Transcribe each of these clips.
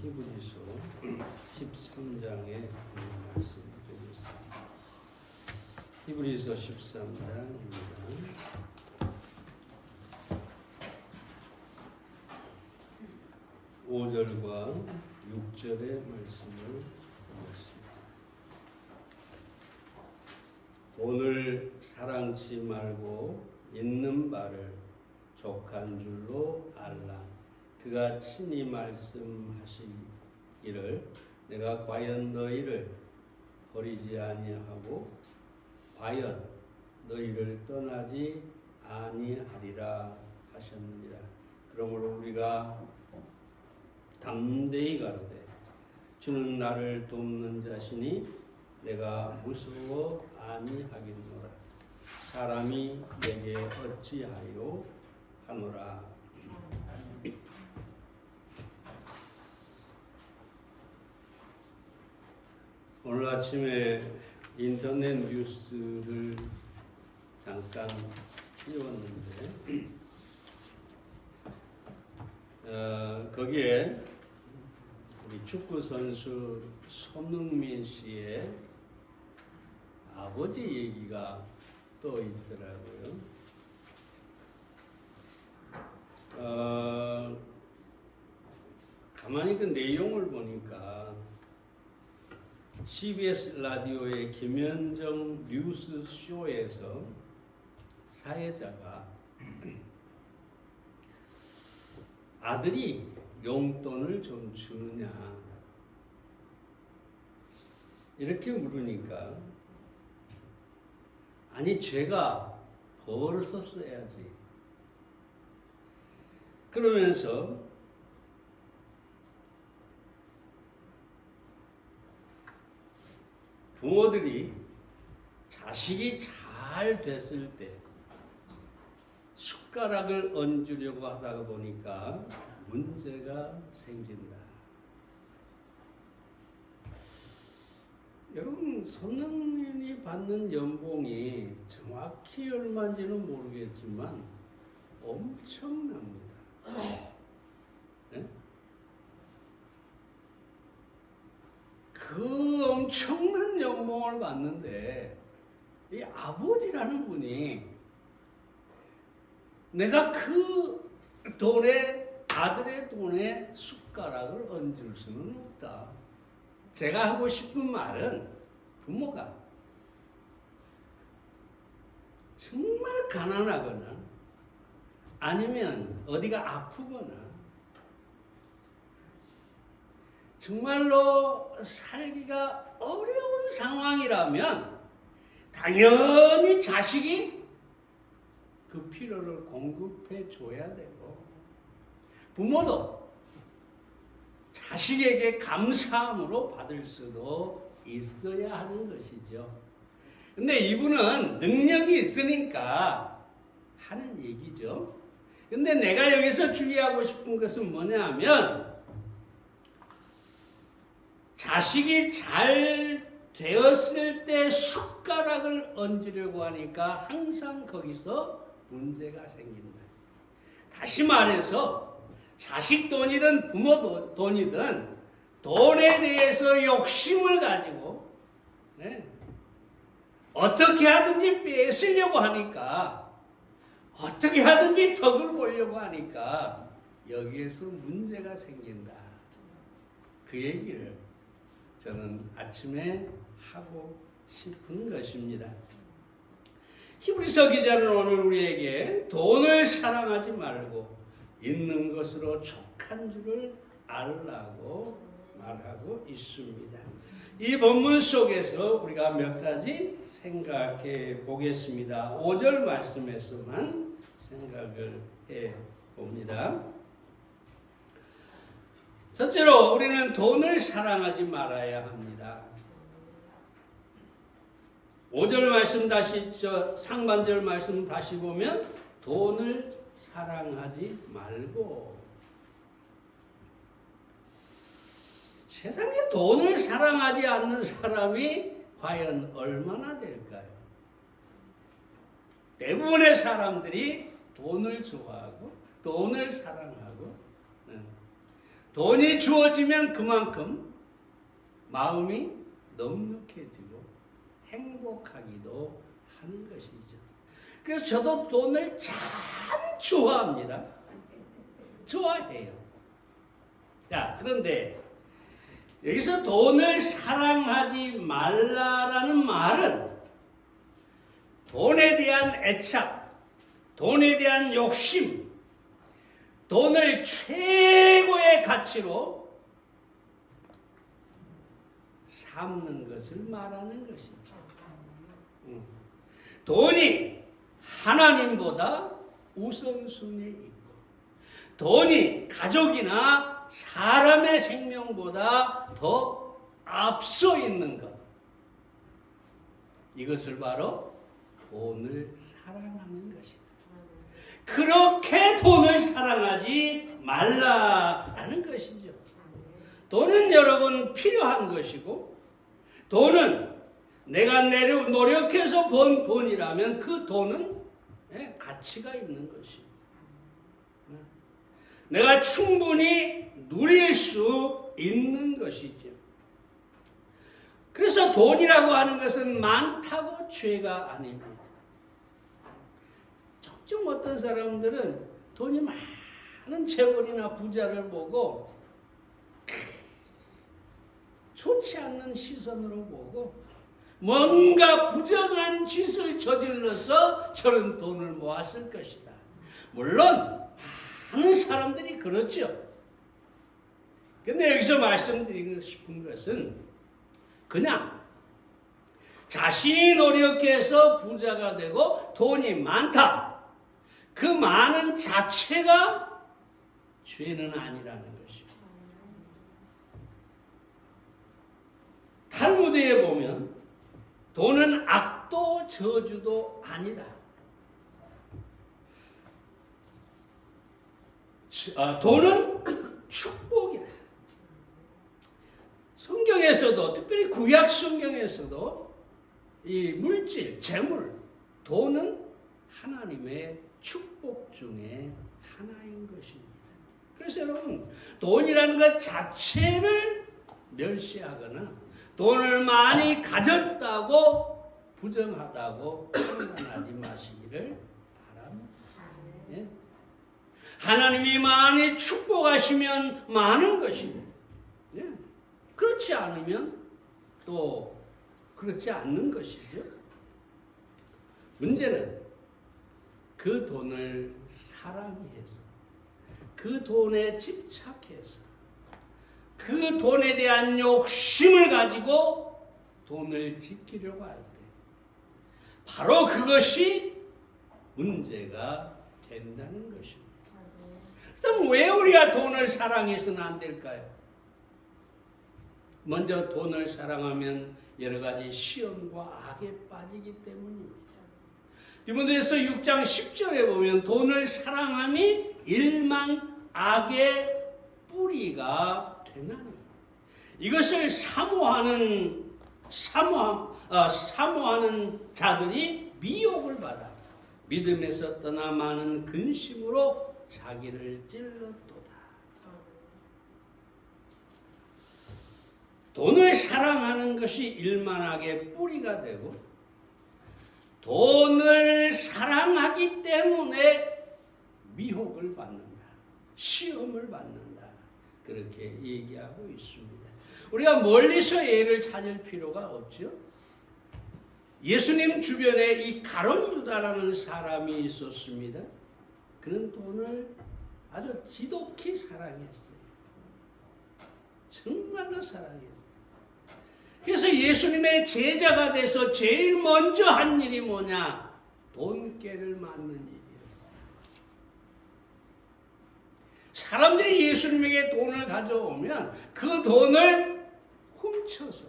히브리서 13장의 말씀을 드리겠습니다. 히브리서 13장입니다. 5절과 6절의 말씀을 보겠습니다. 돈을 사랑치 말고 있는 바를 족한 줄로 알라. 그가 친히 말씀하시기를 내가 과연 너희를 버리지 아니하고 과연 너희를 떠나지 아니하리라 하셨느니라. 그러므로 우리가 담대히 가로되 주는 나를 돕는 자시니 내가 무서워 아니하겠노라. 사람이 내게 어찌하여 하노라. 오늘 아침에 인터넷 뉴스를 잠깐 띄웠는데 거기에 우리 축구 선수 손흥민 씨의 아버지 얘기가 떠 있더라고요. 가만히 그 내용을 보니까 CBS 라디오의 김현정 뉴스 쇼에서 사회자가 아들이 용돈을 좀 주느냐 이렇게 물으니까 아니 제가 벌어서 써야지 그러면서 부모들이 자식이 잘 됐을 때 숟가락을 얹으려고 하다가 보니까 문제가 생긴다. 여러분, 손흥민이 받는 연봉이 정확히 얼마인지는 모르겠지만 엄청납니다. 네? 그 엄청난 연봉을 받는데 이 아버지라는 분이 내가 그 돈에 아들의 돈에 숟가락을 얹을 수는 없다. 제가 하고 싶은 말은 부모가 정말 가난하거나 아니면 어디가 아프거나 정말로 살기가 어려운 상황이라면 당연히 자식이 그 필요를 공급해 줘야 되고 부모도 자식에게 감사함으로 받을 수도 있어야 하는 것이죠. 근데 이분은 능력이 있으니까 하는 얘기죠. 근데 내가 여기서 주의하고 싶은 것은 뭐냐 하면 자식이 잘 되었을 때 숟가락을 얹으려고 하니까 항상 거기서 문제가 생긴다. 다시 말해서 자식 돈이든 부모 돈이든 돈에 대해서 욕심을 가지고 어떻게 하든지 뺏으려고 하니까 어떻게 하든지 덕을 보려고 하니까 여기에서 문제가 생긴다. 그 얘기를 저는 아침에 하고 싶은 것입니다. 히브리서 기자는 오늘 우리에게 돈을 사랑하지 말고 있는 것으로 족한 줄을 알라고 말하고 있습니다. 이 본문 속에서 우리가 몇 가지 생각해 보겠습니다. 5절 말씀에서만 생각을 해 봅니다. 첫째로 우리는 돈을 사랑하지 말아야 합니다. 5절 말씀 다시 상반절 말씀 다시 보면 돈을 사랑하지 말고 세상에 돈을 사랑하지 않는 사람이 과연 얼마나 될까요? 대부분의 사람들이 돈을 좋아하고 돈을 사랑하고 돈이 주어지면 그만큼 마음이 넉넉해지고 행복하기도 하는 것이죠. 그래서 저도 돈을 참 좋아합니다. 좋아해요. 자, 그런데 여기서 돈을 사랑하지 말라라는 말은 돈에 대한 애착, 돈에 대한 욕심, 돈을 최고의 가치로 삼는 것을 말하는 것입니다. 돈이 하나님보다 우선순위에 있고, 돈이 가족이나 사람의 생명보다 더 앞서 있는 것, 이것을 바로 돈을 사랑하는 것이다. 그렇게 돈을 사랑하지 말라라는 것이죠. 돈은 여러분 필요한 것이고, 돈은 내가 노력해서 번 돈이라면 그 돈은 가치가 있는 것입니다. 내가 충분히 누릴 수 있는 것이죠. 그래서 돈이라고 하는 것은 많다고 죄가 아닙니다. 좀 어떤 사람들은 돈이 많은 재벌이나 부자를 보고 좋지 않는 시선으로 보고 뭔가 부정한 짓을 저질러서 저런 돈을 모았을 것이다. 물론 많은 사람들이 그렇죠. 근데 여기서 말씀드리고 싶은 것은 그냥 자신이 노력해서 부자가 되고 돈이 많다. 그 많은 자체가 죄는 아니라는 것입니다. 탈무드에 보면 돈은 악도 저주도 아니다. 돈은 축복이다. 성경에서도, 특별히 구약 성경에서도 이 물질, 재물, 돈은 하나님의 축복 중에 하나인 것입니다. 그래서 여러분, 돈이라는 것 자체를 멸시하거나 돈을 많이 가졌다고 부정하다고 판단하지 마시기를 바랍니다. 예? 하나님이 많이 축복하시면 많은 것입니다. 예? 그렇지 않으면 또 그렇지 않는 것이죠. 문제는 그 돈을 사랑해서, 그 돈에 집착해서, 그 돈에 대한 욕심을 가지고 돈을 지키려고 할 때 바로 그것이 문제가 된다는 것입니다. 그럼 왜 우리가 돈을 사랑해서는 안 될까요? 먼저 돈을 사랑하면 여러 가지 시험과 악에 빠지기 때문입니다. 디모데후서 6장 10절에 보면 돈을 사랑함이 일만 악의 뿌리가 되나니 이것을 사모하는 자들이 미혹을 받아 믿음에서 떠나 많은 근심으로 자기를 찔렀도다. 돈을 사랑하는 것이 일만악의 뿌리가 되고 돈을 사랑하기 때문에 미혹을 받는다. 시험을 받는다. 그렇게 얘기하고 있습니다. 우리가 멀리서 예를 찾을 필요가 없죠. 예수님 주변에 이 가룟 유다라는 사람이 있었습니다. 그는 돈을 아주 지독히 사랑했어요. 정말로 사랑했어요. 그래서 예수님의 제자가 돼서 제일 먼저 한 일이 뭐냐? 돈깨를 맞는 일이었어요. 사람들이 예수님에게 돈을 가져오면 그 돈을 훔쳐서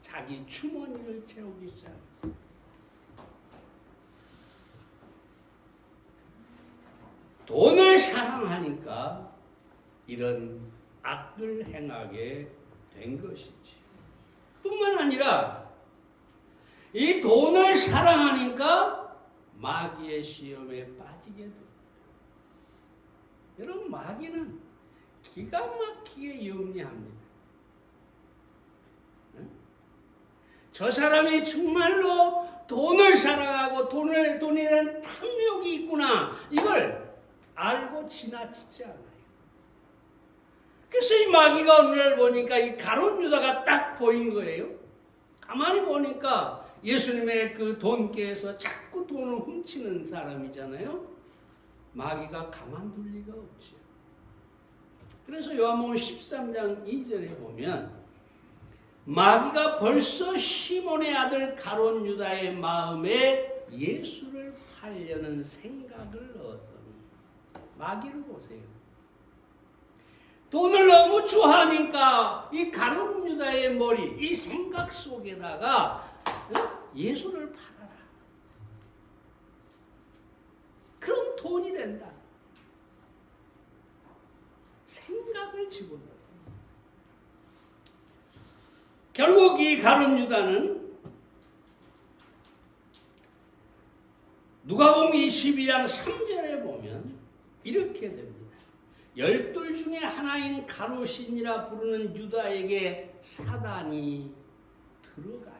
자기 주머니를 채우기 시작했어요. 돈을 사랑하니까 이런 악을 행하게 된 것이지. 뿐만 아니라 이 돈을 사랑하니까 마귀의 시험에 빠지게 됩니다. 여러분, 마귀는 기가 막히게 영리합니다. 저 사람이 정말로 돈을 사랑하고 돈이라는 탐욕이 있구나. 이걸 알고 지나치지 않아요. 그래서 이 마귀가 어느 날 보니까 이 가룟 유다가 딱 보인 거예요. 가만히 보니까 예수님의 그 돈께에서 자꾸 돈을 훔치는 사람이잖아요. 마귀가 가만둘 리가 없죠. 그래서 요한복음 13장 2절에 보면 마귀가 벌써 시몬의 아들 가룟 유다의 마음에 예수를 팔려는 생각을 얻더니, 마귀를 보세요. 돈을 너무 좋아하니까 이 가룟 유다의 머리, 이 생각 속에다가 예수를 팔아라. 그럼 돈이 된다. 생각을 집어넣어요. 결국 이 가룟 유다는 누가복음 22장 3절에 보면 이렇게 됩니다. 12 중에 하나인 가룟이라 부르는 유다에게 사단이 들어가니.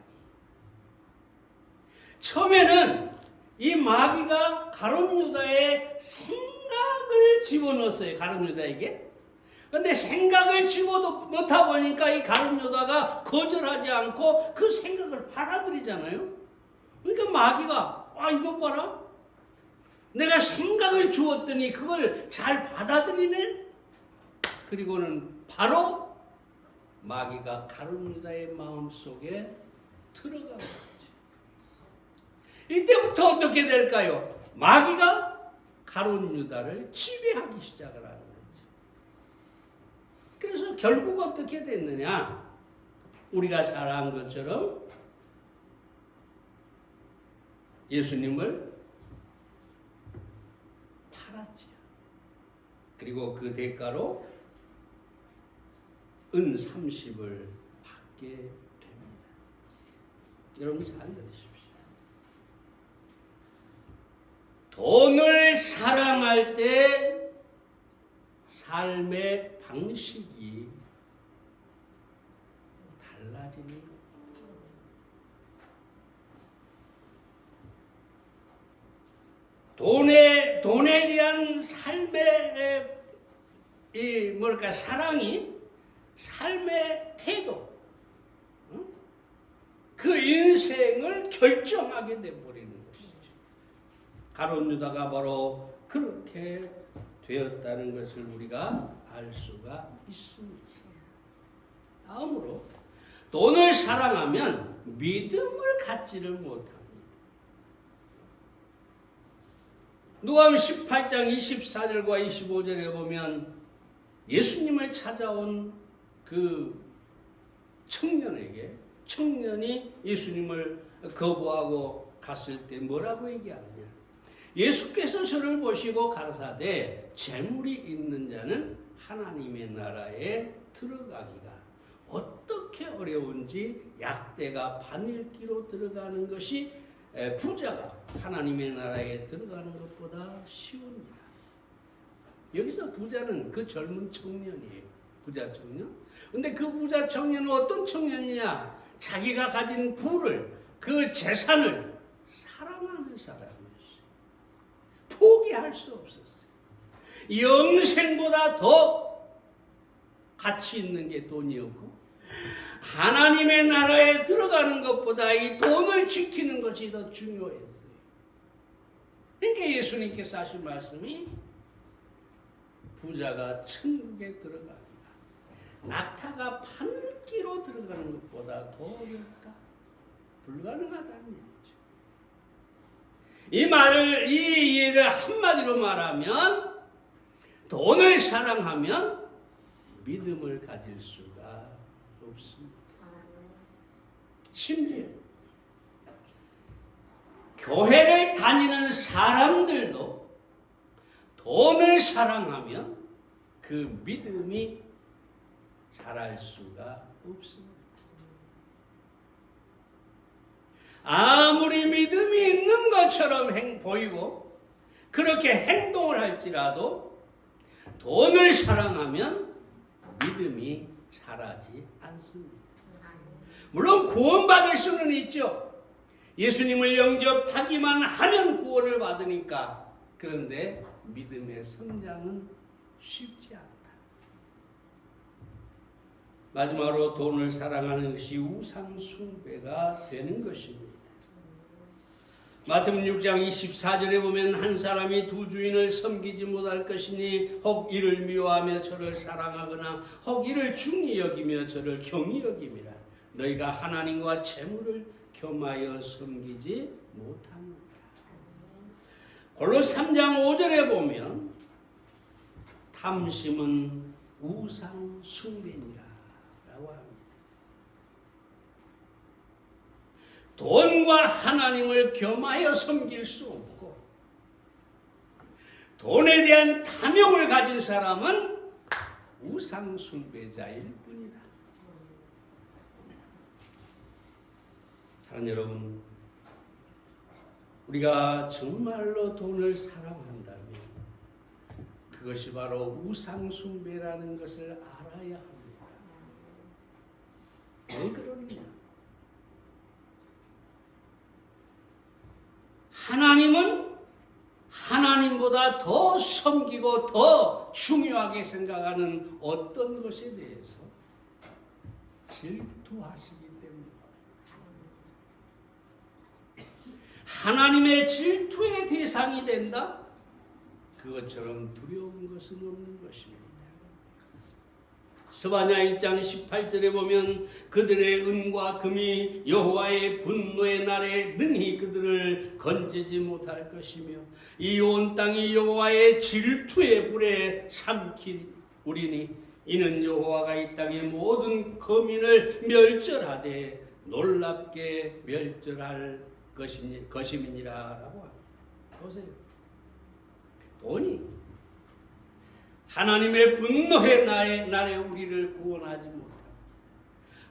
처음에는 이 마귀가 가룟 유다의 생각을 집어넣었어요. 가룟 유다에게. 그런데 생각을 집어넣다 보니까 이 가룟 유다가 거절하지 않고 그 생각을 받아들이잖아요. 그러니까 마귀가 이것 봐라. 내가 생각을 주었더니 그걸 잘 받아들이네. 그리고는 바로 마귀가 가룟 유다의 마음속에 들어가는 거죠. 이때부터 어떻게 될까요? 마귀가 가룟 유다를 지배하기 시작을 하는 거죠. 그래서 결국 어떻게 됐느냐? 우리가 잘 안 것처럼 예수님을 팔았지요. 그리고 그 대가로 은 30을 받게 됩니다. 여러분 잘 들으십시오. 돈을 사랑할 때 삶의 방식이 달라지는 거예요. 돈에 대한 삶의 사랑이 삶의 태도, 그 인생을 결정하게 돼버리는 것이죠. 가룟 유다가 바로 그렇게 되었다는 것을 우리가 알 수가 있습니다. 다음으로 돈을 사랑하면 믿음을 갖지를 못합니다. 누가복음 18장 24절과 25절에 보면 예수님을 찾아온 그 청년이 예수님을 거부하고 갔을 때 뭐라고 얘기하느냐? 예수께서 저를 보시고 가라사대 재물이 있는 자는 하나님의 나라에 들어가기가 어떻게 어려운지 약대가 바늘기로 들어가는 것이 부자가 하나님의 나라에 들어가는 것보다 쉬웁니다. 여기서 부자는 그 젊은 청년이에요. 부자 청년. 근데 그 부자 청년은 어떤 청년이냐? 자기가 가진 부를, 그 재산을 사랑하는 사람이었어요. 포기할 수 없었어요. 영생보다 더 가치 있는 게 돈이었고, 하나님의 나라에 들어가는 것보다 이 돈을 지키는 것이 더 중요했어요. 그러니까 예수님께서 하신 말씀이 부자가 천국에 들어가기가 낙타가 바늘기로 들어가는 것보다 더 어렵다. 불가능하다는 얘기죠. 이 예를 한마디로 말하면 돈을 사랑하면 믿음을 가질 수가 없습니다. 심지어 교회를 다니는 사람들도 돈을 사랑하면 그 믿음이 자랄 수가 없습니다. 아무리 믿음이 있는 것처럼 보이고 그렇게 행동을 할지라도 돈을 사랑하면 믿음이 자라지 않습니다. 물론 구원받을 수는 있죠. 예수님을 영접하기만 하면 구원을 받으니까. 그런데 믿음의 성장은 쉽지 않다. 마지막으로 돈을 사랑하는 것이 우상 숭배가 되는 것입니다. 마태복음 6장 24절에 보면 한 사람이 두 주인을 섬기지 못할 것이니 혹 이를 미워하며 저를 사랑하거나 혹 이를 중히 여기며 저를 경히 여김이라. 너희가 하나님과 재물을 겸하여 섬기지 못합니다. 골로새 3장 5절에 보면 탐심은 우상 숭배니라 라고 합니다. 돈과 하나님을 겸하여 섬길 수 없고 돈에 대한 탐욕을 가진 사람은 우상 숭배자일 뿐이다. 사랑하는 여러분, 우리가 정말로 돈을 사랑한다면 그것이 바로 우상 숭배라는 것을 알아야 합니다. 왜 그러느냐? 하나님은 하나님보다 더 섬기고 더 중요하게 생각하는 어떤 것에 대해서 질투하시기 때문입니다. 하나님의 질투의 대상이 된다? 그것처럼 두려운 것은 없는 것입니다. 스바냐 1장 18절에 보면 그들의 은과 금이 여호와의 분노의 날에 능히 그들을 건지지 못할 것이며 이 온 땅이 여호와의 질투의 불에 삼키우리니 이는 여호와가 이 땅의 모든 거민을 멸절하되 놀랍게 멸절할 것임이니라 라고 합니다. 보세요. 돈이 하나님의 분노의 날에 우리를 구원하지 못합니다.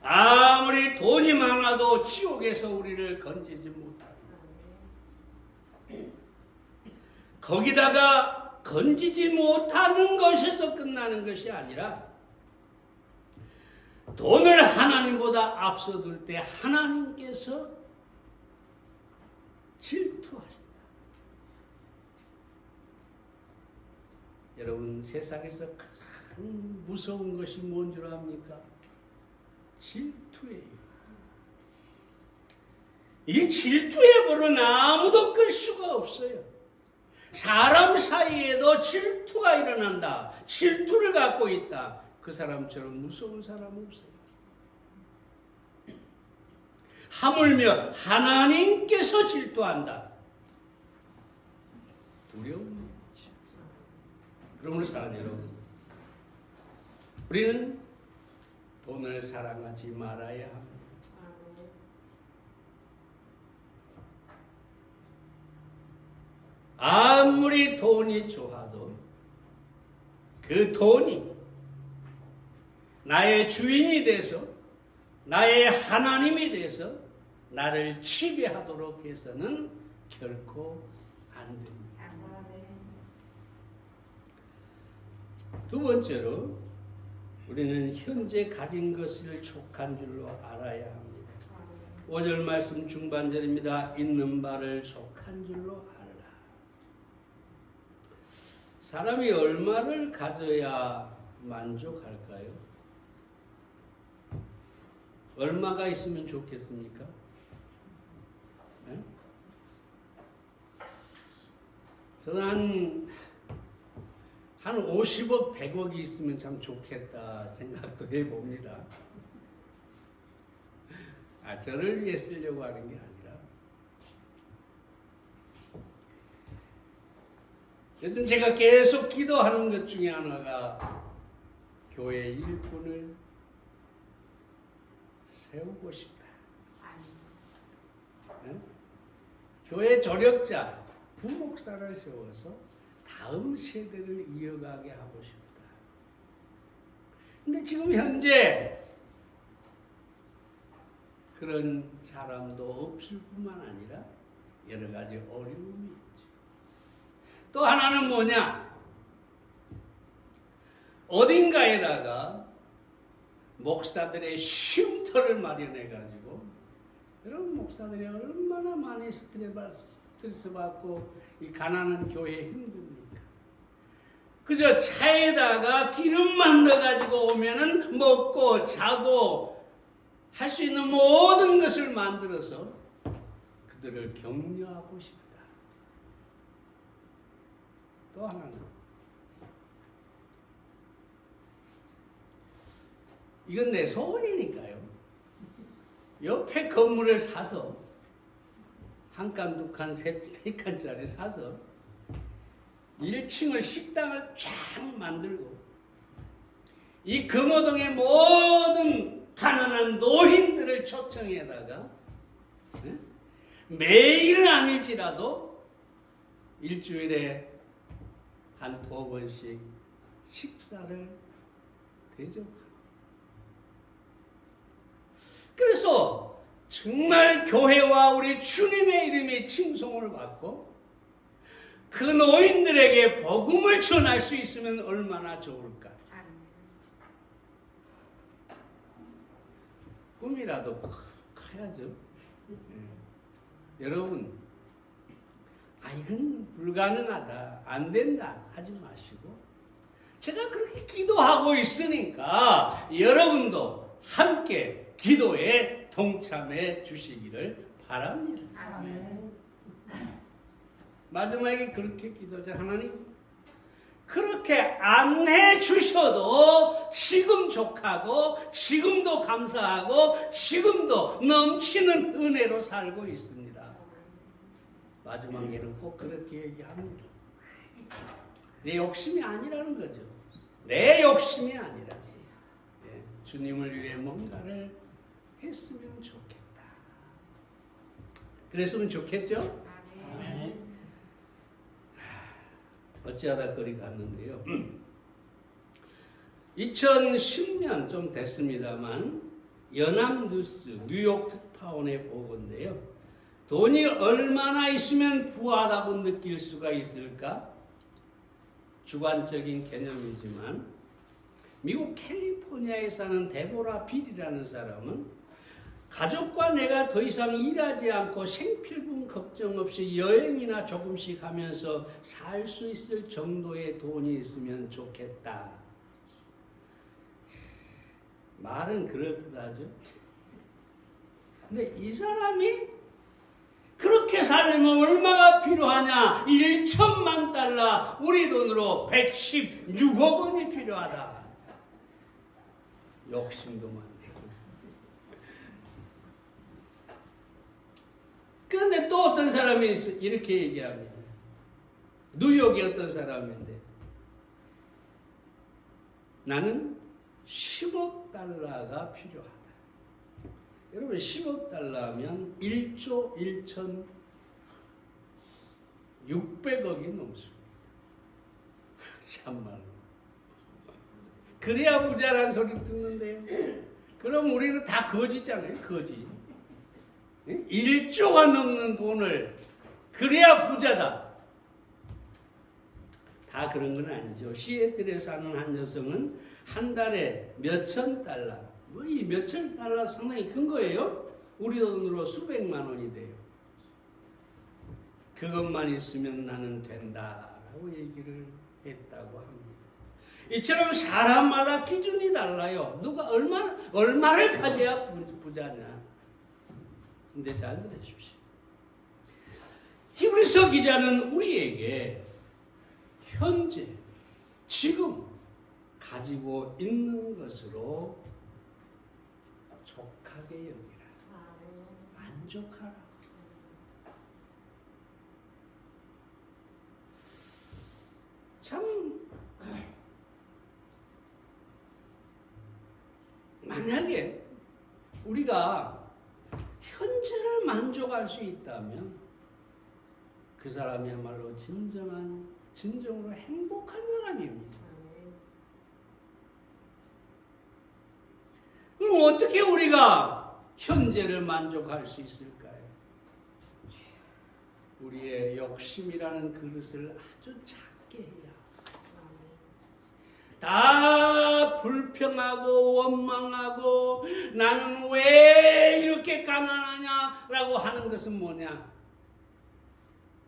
아무리 돈이 많아도 지옥에서 우리를 건지지 못합니다. 거기다가 건지지 못하는 것에서 끝나는 것이 아니라 돈을 하나님보다 앞서둘 때 하나님께서 질투하십니다. 여러분, 세상에서 가장 무서운 것이 뭔 줄 압니까? 질투예요. 이 질투의 불은 아무도 끌 수가 없어요. 사람 사이에도 질투가 일어난다. 질투를 갖고 있다. 그 사람처럼 무서운 사람은 없어요. 하물며 하나님께서 질투한다. 두려운 일이죠. 그러므로 사랑하는 여러분, 우리는 돈을 사랑하지 말아야 합니다. 아무리 돈이 좋아도 그 돈이 나의 주인이 돼서 나의 하나님이 돼서 나를 지배하도록 해서는 결코 안 됩니다. 두 번째로 우리는 현재 가진 것을 족한 줄로 알아야 합니다. 5절 말씀 중반절입니다. 있는 바를 족한 줄로 알라. 사람이 얼마를 가져야 만족할까요? 얼마가 있으면 좋겠습니까? 네? 저는 한 50억, 100억이 있으면 참 좋겠다 생각도 해봅니다. 저를 위해 쓰려고 하는 게 아니라 여튼 제가 계속 기도하는 것 중에 하나가 교회 일꾼을 세우고 싶다. 네? 교회 조력자, 부목사를 세워서 다음 세대를 이어가게 하고 싶다. 근데 지금 현재 그런 사람도 없을 뿐만 아니라 여러 가지 어려움이 있죠. 또 하나는 뭐냐? 어딘가에다가 목사들의 쉼터를 마련해 가지고 여러분 목사들이 얼마나 많이 스트레스 받고 이 가난한 교회에 힘듭니까? 그저 차에다가 기름만 넣어가지고 오면은 먹고 자고 할 수 있는 모든 것을 만들어서 그들을 격려하고 싶다. 또 하나는 이건 내 소원이니까요. 옆에 건물을 사서 한 칸, 두 칸, 세 칸짜리 사서 1층을 식당을 쫙 만들고 이 금호동의 모든 가난한 노인들을 초청해다가 매일은 아닐지라도 일주일에 한 2번씩 식사를 대접합니다. 그래서 정말 교회와 우리 주님의 이름이 칭송을 받고 그 노인들에게 복음을 전할 수 있으면 얼마나 좋을까. 꿈이라도 커야죠. 여러분, 이건 불가능하다, 안 된다 하지 마시고 제가 그렇게 기도하고 있으니까 여러분도 함께 기도에 동참해 주시기를 바랍니다. 아멘. 마지막에 그렇게 기도하자. 하나님, 그렇게 안 해주셔도 지금 족하고 지금도 감사하고 지금도 넘치는 은혜로 살고 있습니다. 마지막에는 꼭 그렇게 얘기합니다. 내 욕심이 아니라는 거죠. 내 욕심이 아니라 주님을 위해 뭔가를 했으면 좋겠다. 그랬으면 좋겠죠? 아멘. 어찌하다 거리 갔는데요. 2010년 좀 됐습니다만 연합뉴스 뉴욕 특파원의 보고인데요. 돈이 얼마나 있으면 부하다고 느낄 수가 있을까? 주관적인 개념이지만 미국 캘리포니아에 사는 데보라 빌이라는 사람은 가족과 내가 더 이상 일하지 않고 생필품 걱정 없이 여행이나 조금씩 하면서 살 수 있을 정도의 돈이 있으면 좋겠다. 말은 그럴듯하죠. 근데 이 사람이 그렇게 살려면 얼마가 필요하냐? 1천만 달러, 우리 돈으로 116억 원이 필요하다. 욕심도 많네. 그런데 또 어떤 사람이 이렇게 얘기합니다. 뉴욕의 어떤 사람인데 나는 10억 달러가 필요하다. 여러분 10억 달러면 1조 1,600억이 넘습니다. 참말로. 그래야 부자라는 소리 듣는데요. 그럼 우리는 다 거지잖아요. 거지. 1조가 넘는 돈을 그래야 부자다. 다 그런 건 아니죠. 시애틀에 사는 한 여성은 한 달에 몇천 달러, 이 몇천 달러 상당히 큰 거예요. 우리 돈으로 수백만 원이 돼요. 그것만 있으면 나는 된다라고 얘기를 했다고 합니다. 이처럼 사람마다 기준이 달라요. 누가 얼마를 가져야 부자냐. 근데 잘 들으십시오. 히브리서 기자는 우리에게 현재, 지금 가지고 있는 것으로 족하게 여기라. 만족하라. 참, 만약에 우리가 현재를 만족할 수 있다면 그 사람이야말로 진정으로 행복한 사람입니다. 그럼 어떻게 우리가 현재를 만족할 수 있을까요? 우리의 욕심이라는 그릇을 아주 작게 해야. 다 불평하고 원망하고 나는 왜 이렇게 가난하냐라고 하는 것은 뭐냐?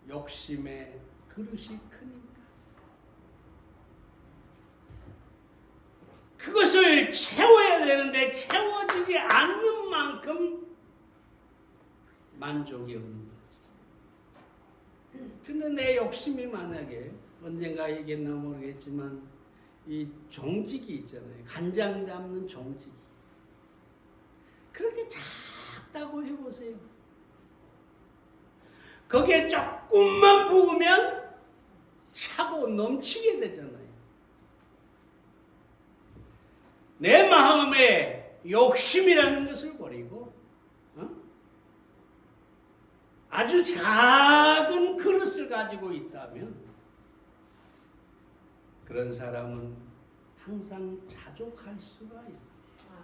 욕심의 그릇이 크니까. 그것을 채워야 되는데 채워지지 않는 만큼 만족이 없는 거지. 근데 내 욕심이 만약에 언젠가 얘기했나 모르겠지만 이 종직이 있잖아요. 간장 담는 종직이. 그렇게 작다고 해보세요. 거기에 조금만 부으면 차고 넘치게 되잖아요. 내 마음에 욕심이라는 것을 버리고 아주 작은 그릇을 가지고 있다면 그런 사람은 항상 자족할 수가 있어요.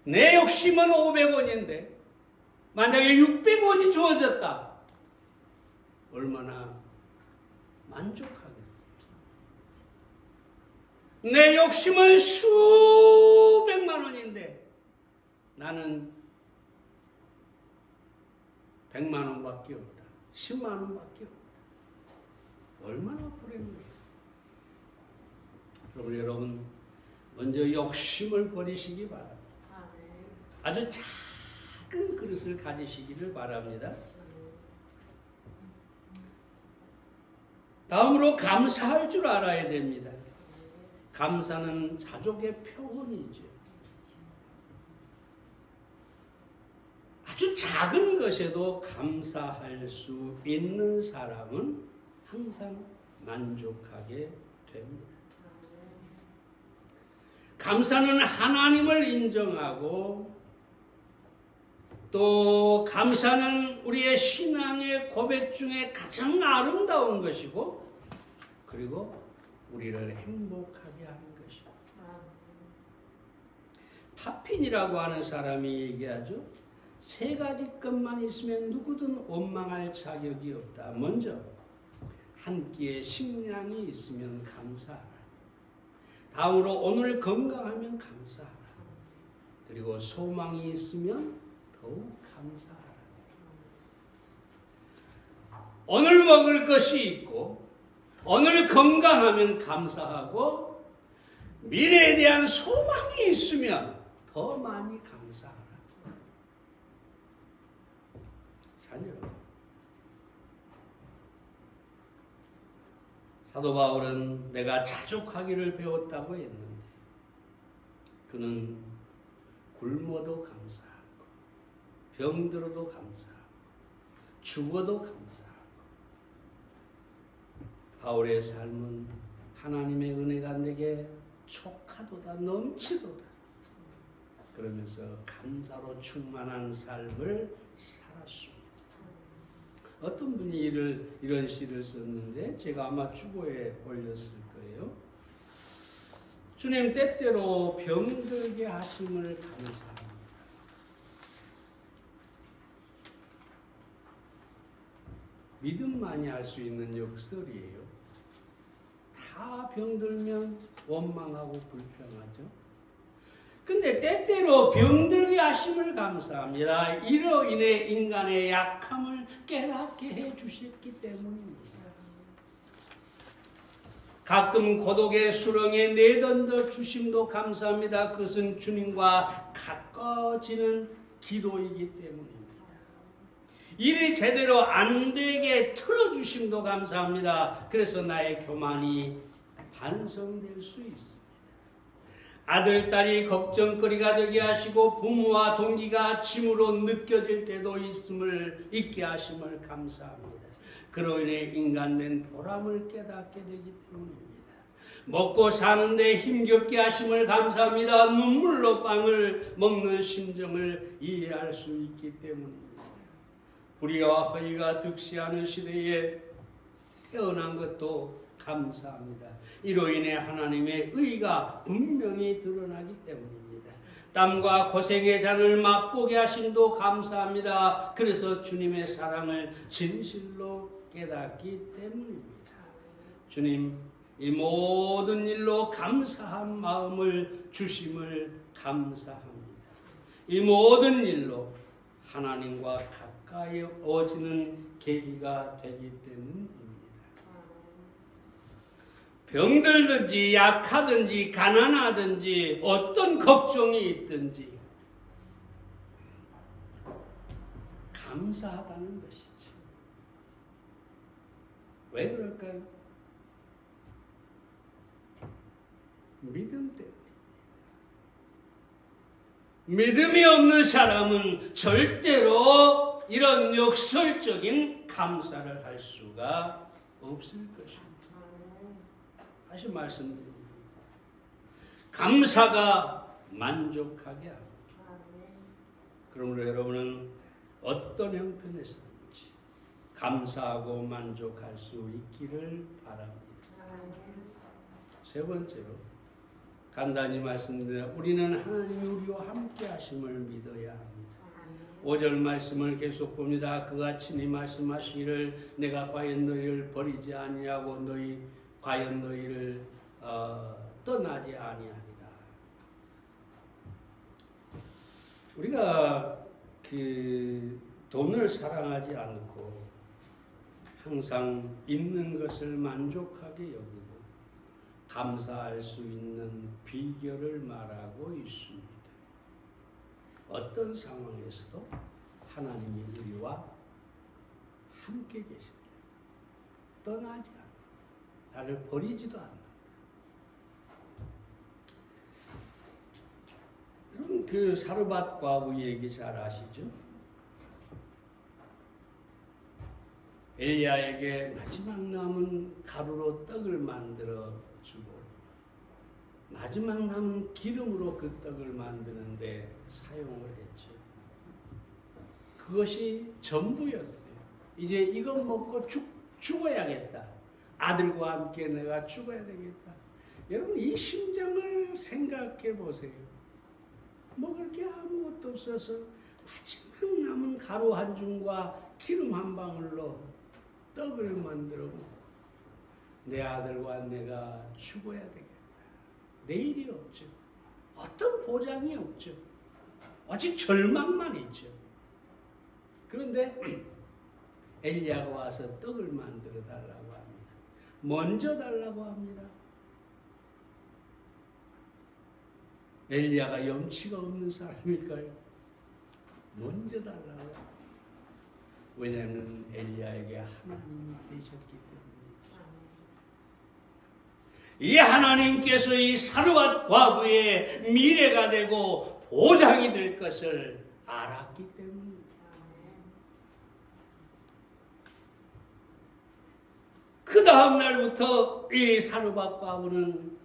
내 욕심은 500원인데 만약에 600원이 주어졌다. 얼마나 만족하겠어요. 내 욕심은 수백만 원인데 나는 100만 원밖에 없다. 10만 원밖에 없다. 얼마나 불행하겠어요. 그러면 여러분 먼저 욕심을 버리시기 바랍니다. 아주 작은 그릇을 가지시기를 바랍니다. 다음으로 감사할 줄 알아야 됩니다. 감사는 자족의 표본이죠. 아주 작은 것에도 감사할 수 있는 사람은 항상 만족하게 됩니다. 감사는 하나님을 인정하고 또 감사는 우리의 신앙의 고백 중에 가장 아름다운 것이고 그리고 우리를 행복하게 하는 것입니다. 파핀이라고 하는 사람이 얘기하죠. 3가지 것만 있으면 누구든 원망할 자격이 없다. 먼저 한 끼의 식량이 있으면 감사하라. 다음으로 오늘 건강하면 감사하라. 그리고 소망이 있으면 더욱 감사하라. 오늘 먹을 것이 있고 오늘 건강하면 감사하고 미래에 대한 소망이 있으면 더 많이 감사하라. 자녀, 사도 바울은 내가 자족하기를 배웠다고 했는데 그는 굶어도 감사하고 병들어도 감사하고 죽어도 감사하고 바울의 삶은 하나님의 은혜가 내게 촉하도다 넘치도다 그러면서 감사로 충만한 삶을 살았습니다. 어떤 분이 이런 시를 썼는데 제가 아마 주보에 올렸을 거예요. 주님 때때로 병들게 하심을 감사합니다. 믿음만이 할 수 있는 역설이에요. 다 병들면 원망하고 불평하죠. 근데 때때로 병들게 하심을 감사합니다. 이로 인해 인간의 약함을 깨닫게 해주셨기 때문입니다. 가끔 고독의 수렁에 내던져 주심도 감사합니다. 그것은 주님과 가까워지는 기도이기 때문입니다. 일이 제대로 안 되게 틀어주심도 감사합니다. 그래서 나의 교만이 반성될 수 있습니다. 아들, 딸이 걱정거리가 되게 하시고 부모와 동기가 짐으로 느껴질 때도 있게 하심을 감사합니다. 그로 인해 인간된 보람을 깨닫게 되기 때문입니다. 먹고 사는데 힘겹게 하심을 감사합니다. 눈물로 빵을 먹는 심정을 이해할 수 있기 때문입니다. 불의와 허위가 득시하는 시대에 태어난 것도 감사합니다. 이로 인해 하나님의 의가 분명히 드러나기 때문입니다. 땀과 고생의 잔을 맛보게 하심도 감사합니다. 그래서 주님의 사랑을 진실로 깨닫기 때문입니다. 주님, 이 모든 일로 감사한 마음을 주심을 감사합니다. 이 모든 일로 하나님과 가까이어지는 계기가 되기 때문입니다. 병들든지 약하든지 가난하든지 어떤 걱정이 있든지 감사하다는 것이죠. 왜 그럴까요? 믿음 때문에. 믿음이 없는 사람은 절대로 이런 역설적인 감사를 할 수가 없을 것입니다. 다시 말씀드립니다. 감사가 만족하게 합니다. 그러므로 여러분은 어떤 형편에서든지 감사하고 만족할 수 있기를 바랍니다. 세 번째로 간단히 말씀드려 우리는 하나님이 우리와 함께 하심을 믿어야 합니다. 5절 말씀을 계속 봅니다. 그가 친히 말씀하시기를 내가 과연 너희를 버리지 아니하고 과연 너희를 떠나지 아니하리라. 우리가 돈을 사랑하지 않고 항상 있는 것을 만족하게 여기고 감사할 수 있는 비결을 말하고 있습니다. 어떤 상황에서도 하나님이 우리와 함께 계십니다. 떠나지 않아. 나를 버리지도 않아. 여러분 그 사르밧 과부 얘기 잘 아시죠? 엘리야에게 마지막 남은 가루로 떡을 만들어 주고 마지막 남은 기름으로 그 떡을 만드는데 사용을 했죠. 그것이 전부였어요. 이제 이것 먹고 죽어야겠다. 아들과 함께 내가 죽어야 되겠다. 여러분 이 심정을 생각해 보세요. 먹을 게 아무것도 없어서 마지막 남은 가루 한 줌과 기름 한 방울로 떡을 만들어 먹고 내 아들과 내가 죽어야 되겠다. 내일이 없죠. 어떤 보장이 없죠. 오직 절망만 있죠. 그런데 엘리야가 와서 떡을 만들어 달라고 합니다. 먼저 달라고 합니다. 엘리야가 염치가 없는 사람일까요? 먼저 달라고 합니다. 왜냐하면 엘리야에게 하나님이 계셨기 때문이죠. 이 하나님께서 이 사르밧 과부의 미래가 되고 보장이 될 것을 알았기 때문입니다. 그 다음 날부터 이 사르밧 과부는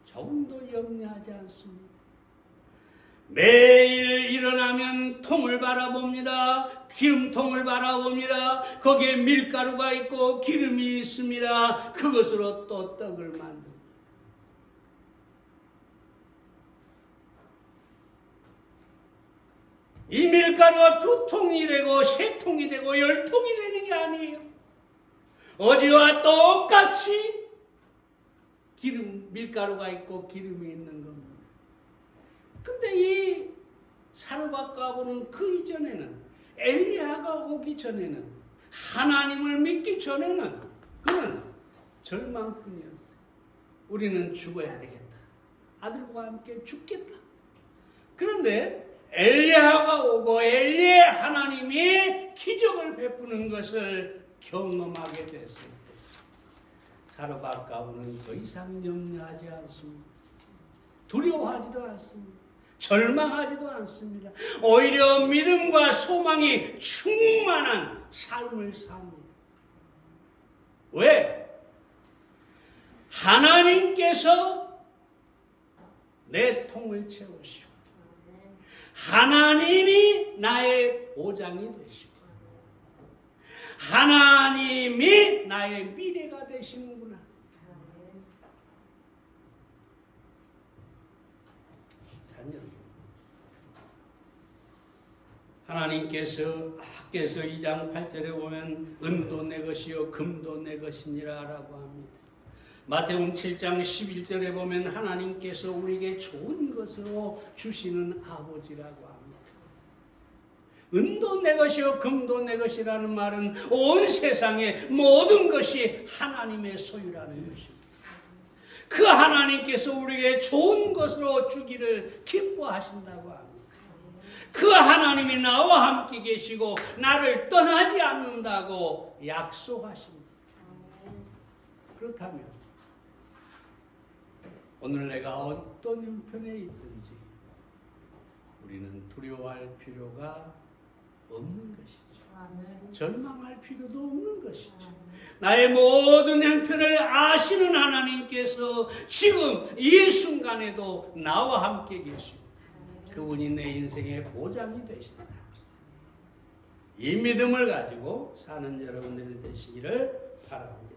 조금도 염려하지 않습니다. 매일 일어나면 통을 바라봅니다. 기름통을 바라봅니다. 거기에 밀가루가 있고 기름이 있습니다. 그것으로 또 떡을 만듭니다. 이 밀가루가 2통이 되고 3통이 되고 10통이 되는 게 아니에요. 어제와 똑같이 밀가루가 있고 기름이 있는 겁니다. 근데 이 사르밧 과부는 그 이전에는 엘리야가 오기 전에는 하나님을 믿기 전에는 그는 절망뿐이었어요. 우리는 죽어야 되겠다. 아들과 함께 죽겠다. 그런데 엘리야가 오고 엘리의 하나님이 기적을 베푸는 것을 경험하게 됐을 때 사르밧 과부는 더 이상 염려하지 않습니다. 두려워하지도 않습니다. 절망하지도 않습니다. 오히려 믿음과 소망이 충만한 삶을 삽니다. 왜? 하나님께서 내 통을 채우시고 하나님이 나의 보장이 되시고 하나님이 나의 미래가 되시는구나. 하나님께서 학개서 2장 8절에 보면 은도 내 것이요 금도 내 것이니라 라고 합니다. 마태복음 7장 11절에 보면 하나님께서 우리에게 좋은 것으로 주시는 아버지라고 합니다. 은도 내 것이요 금도 내 것이라는 말은 온 세상의 모든 것이 하나님의 소유라는 것입니다. 그 하나님께서 우리에게 좋은 것으로 주기를 기뻐하신다고 합니다. 그 하나님이 나와 함께 계시고 나를 떠나지 않는다고 약속하십니다. 그렇다면 오늘 내가 어떤 형편에 있든지 우리는 두려워할 필요가 없는 것이죠. 절망할 필요도 없는 것이죠. 나의 모든 형편을 아시는 하나님께서 지금 이 순간에도 나와 함께 계시고 그분이 내 인생의 보장이 되신다. 이 믿음을 가지고 사는 여러분들이 되시기를 바랍니다.